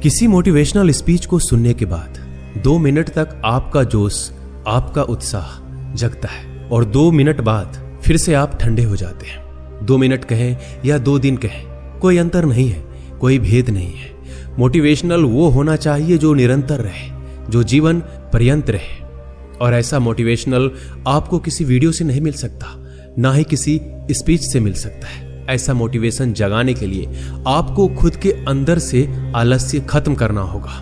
किसी motivational speech को सुनने के बाद 2 मिनट तक आपका जोश, आपका उत्साह जगता है और 2 मिनट बाद फिर से आप ठंडे हो जाते हैं। 2 मिनट कहें या 2 दिन कहें, कोई अंतर नहीं है, कोई भेद नहीं है। मोटिवेशनल वो होना चाहिए जो निरंतर रहे, जो जीवन पर्यंत रहे। और ऐसा मोटिवेशनल आपको किसी वीडियो से नहीं मिल सकता, ना ही किसी स्पीच से मिल सकता है। ऐसा मोटिवेशन जगाने के लिए आपको खुद के अंदर से आलस्य खत्म करना होगा।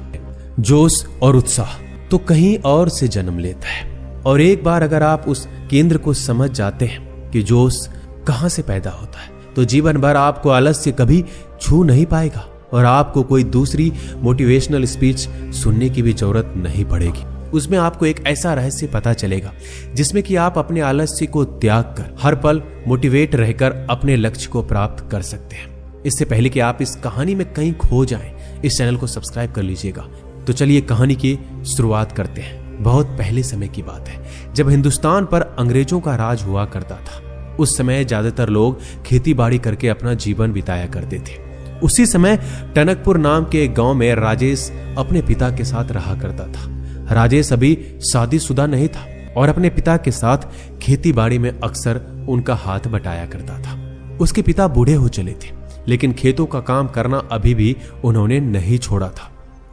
जोश और उत्साह तो कहीं और से जन्म लेता है, और एक बार अगर आप उस केंद्र को समझ जाते हैं कि जोश कहां से पैदा होता है, तो जीवन भर आपको आलस्य कभी छू नहीं पाएगा और आपको कोई दूसरी मोटिवेशनल स्पीच सुनने की भी जरूरत नहीं पड़ेगी। उसमें आपको एक ऐसा रहस्य पता चलेगा जिसमें कि आप अपने आलस्य को त्याग कर हर पल मोटिवेट रहकर अपने लक्ष्य को प्राप्त कर सकते हैं। इससे पहले कि आप इस कहानी में कहीं खो जाएं, इस चैनल को सब्सक्राइब कर लीजिएगा। तो चलिए कहानी की शुरुआत करते हैं। बहुत पहले समय की बात है, जब हिंदुस्तान पर अंग्रेजों का राज हुआ करता था। उस समय ज्यादातर लोग खेती बाड़ी करके अपना जीवन बिताया करते थे। उसी समय टनकपुर नाम के एक गांव में राजेश अपने पिता के साथ रहा करता था। राजेश अभी शादीशुदा नहीं था और अपने पिता के साथ खेती बाड़ी में अक्सर उनका हाथ बटाया करता था। उसके पिता बूढ़े हो चले थे, लेकिन खेतों का काम करना अभी भी उन्होंने नहीं छोड़ा था।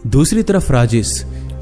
दूसरी तरफ राजेश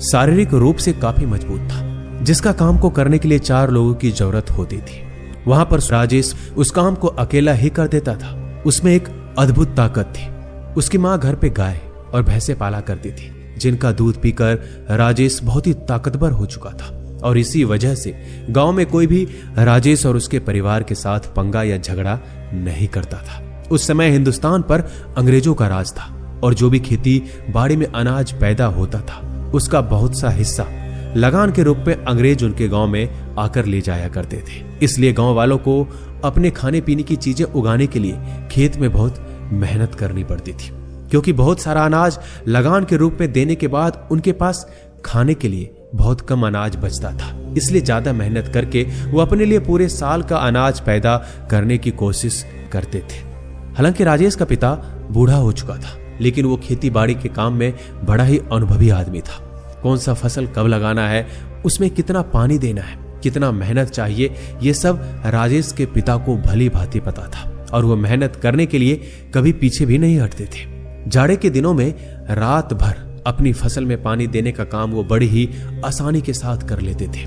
शारीरिक रूप से काफी मजबूत था, जिसका काम को करने के लिए 4 लोगों की जरूरत होती थी। वहां पर राजेश उस काम को अकेला ही कर देता था। उसमें एक अद्भुत ताकत थी। उसकी माँ घर पे गाय और भैंसे पाला करती थी, जिनका दूध पीकर राजेश बहुत ही ताकतवर हो चुका था। और इसी वजह से गांव में कोई भी राजेश और उसके परिवार के साथ पंगा या झगड़ा नहीं करता था। उस समय हिंदुस्तान पर अंग्रेजों का राज था और जो भी खेती बाड़ी में अनाज पैदा होता था, उसका बहुत सा हिस्सा लगान के रूप में अंग्रेज उनके गांव में आकर ले जाया करते थे। इसलिए गांव वालों को अपने खाने पीने की चीजें उगाने के लिए खेत में बहुत मेहनत करनी पड़ती थी, क्योंकि बहुत सारा अनाज लगान के रूप में देने के बाद उनके पास खाने के लिए बहुत कम अनाज बचता था। इसलिए ज्यादा मेहनत करके वो अपने लिए पूरे साल का अनाज पैदा करने की कोशिश करते थे। हालांकि राजेश का पिता बूढ़ा हो चुका था, लेकिन वो खेती बाड़ी के काम में बड़ा ही अनुभवी आदमी था। कौन सा फसल कब लगाना है, उसमें कितना पानी देना है, कितना मेहनत चाहिए, ये सब राजेश के पिता को भली भांति पता था और वो मेहनत करने के लिए कभी पीछे भी नहीं हटते थे। जाड़े के दिनों में रात भर अपनी फसल में पानी देने का काम वो बड़ी ही आसानी के साथ कर लेते थे।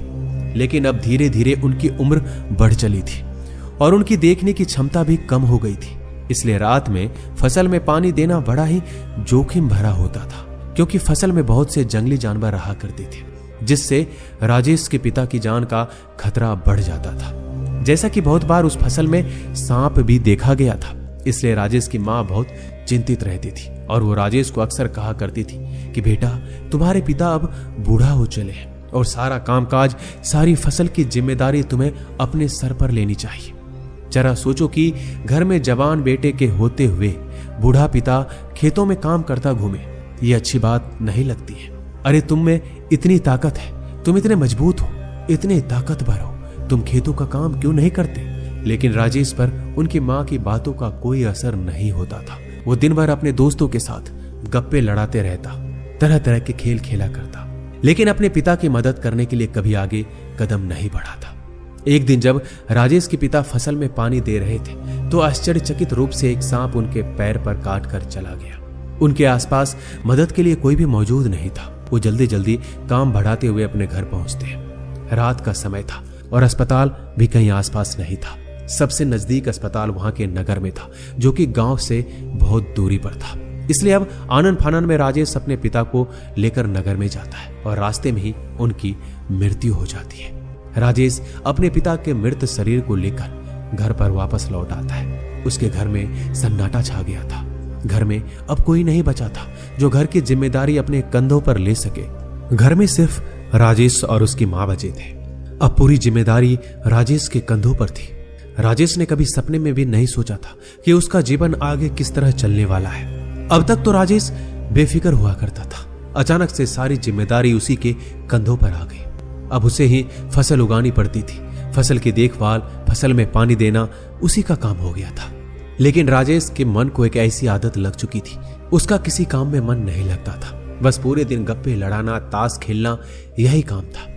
लेकिन अब धीरे धीरे उनकी उम्र बढ़ चली थी और उनकी देखने की क्षमता भी कम हो गई थी। इसलिए रात में फसल में पानी देना बड़ा ही जोखिम भरा होता था, क्योंकि फसल में बहुत से जंगली जानवर रहा करते थे, जिससे राजेश के पिता की जान का खतरा बढ़ जाता था। जैसा कि बहुत बार उस फसल में सांप भी देखा गया था। इसलिए राजेश की माँ बहुत चिंतित रहती थी और वो राजेश को अक्सर कहा करती थी कि बेटा, तुम्हारे पिता अब बूढ़ा हो चले हैं और सारा कामकाज, सारी फसल की जिम्मेदारी तुम्हें अपने सर पर लेनी चाहिए। जरा सोचो कि घर में जवान बेटे के होते हुए बूढ़ा पिता खेतों में काम करता घूमे, ये अच्छी बात नहीं लगती है। अरे तुम में इतनी ताकत है, तुम इतने मजबूत हो, इतने ताकतवर हो, तुम खेतों का काम क्यों नहीं करते? लेकिन राजेश पर उनकी माँ की बातों का कोई असर नहीं होता था। वो दिन भर अपने दोस्तों के साथ गप्पे लड़ाते रहता, तरह तरह के खेल खेला करता, लेकिन अपने पिता की मदद करने के लिए कभी आगे कदम नहीं बढ़ा था। एक दिन जब राजेश के पिता फसल में पानी दे रहे थे, तो आश्चर्यचकित रूप से एक सांप उनके पैर पर काट कर चला गया। उनके आसपास मदद के लिए कोई भी मौजूद नहीं था। वो जल्दी जल्दी काम बढ़ाते हुए अपने घर पहुंचते। रात का समय था और अस्पताल भी कहीं आसपास नहीं था। सबसे नजदीक अस्पताल वहां के नगर में था, जो कि गांव से बहुत दूरी पर था। इसलिए अब आनन फानन में राजेश अपने पिता को लेकर नगर में जाता है और रास्ते में ही उनकी मृत्यु हो जाती है। राजेश अपने पिता के मृत शरीर को लेकर घर पर वापस लौट आता है। उसके घर में सन्नाटा छा गया था। घर में अब कोई नहीं बचा था जो घर की जिम्मेदारी अपने कंधों पर ले सके। घर में सिर्फ राजेश और उसकी माँ बचे थे। अब पूरी जिम्मेदारी राजेश के कंधों पर थी। राजेश ने कभी सपने में भी नहीं सोचा था कि उसका जीवन आगे किस तरह चलने वाला है। अब तक तो राजेश बेफिक्र हुआ करता था। अचानक से सारी जिम्मेदारी उसी के कंधों पर आ गई। अब उसे ही फसल उगानी पड़ती थी। फसल की देखभाल, फसल में पानी देना उसी का काम हो गया था। लेकिन राजेश के मन को एक ऐसी आदत लग चुकी थी, उसका किसी काम में मन नहीं लगता था। बस पूरे दिन गप्पे लड़ाना, ताश खेलना, यही काम था।